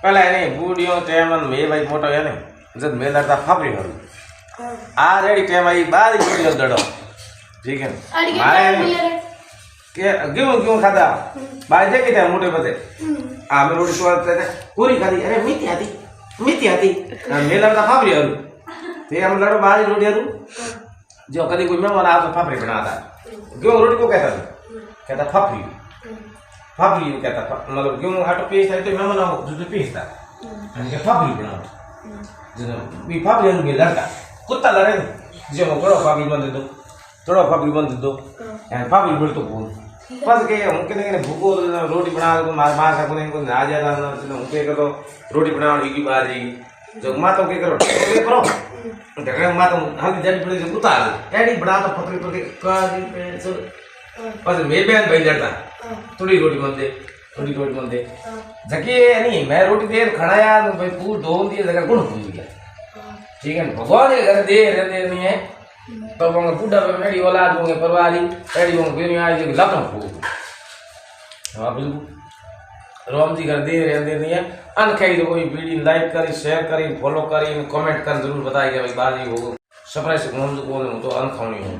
પેલા એને બુડિયો ટેમ અને મે ભાઈ મોટો એને જદ મેલાતા ફાફરી હરું આ રેડી ટેમ આવી બાદ બુડિયો દડો ઠીક હે મારે કે ક્यों ખાધા બાદ દે કે મોટે બધે આ મે રોટી સ્વાદ તે પૂરી ખાધી અરે મીઠી હતી મેલાતા ફાફરી હરું તે हम लड़ो बाहर रोटी हरू जो कभी कोई मेहमान आता तो फाफड़ी बनाता क्यों रोटी को कहता फाफड़ी कहता मतलब क्यों आटो पीसता है तो मेहमान आओ जो पीसता અને કે फाफड़ी बनाओ जो भी फाफड़ी हरू के लड़का कुत्ता लड़े जो बड़ो फाफड़ी बन दे दो थोड़ा फाफड़ी बन दे दो एंड फाफड़ी बोल तो बोल बस के हम के भूखो रोटी बना तो मां का को ना जाता हम के तो रोटी बनाने की बात है जो मां तो के करो ढकड़े मां तो हल्दी जानी पड़ी उतार एडी बड़ा तो पकड़ी पकड़ी काली पे सो बस मेरे बहन भाई लड़ता थोड़ी रोटी बन दे जकी नहीं मैं रोटी दे खड़ाया तो भाई पूर धोन दिए जगह गुण भूल गया ठीक है भगवान के घर दे रहते नहीं है तो वो बूढ़ा पे मेरी औलाद होंगे परवारी एडी वो बेनी आई जो लपन हो हां बिल्कुल रोम जी घर दे रहते नहीं है अनखाई तो कोई वीडियो लाइक करी शेयर करी फॉलो करी कमेंट कर जरूर बताइए भाई बाजी हो सरप्राइज कौन तो अनखानी हूँ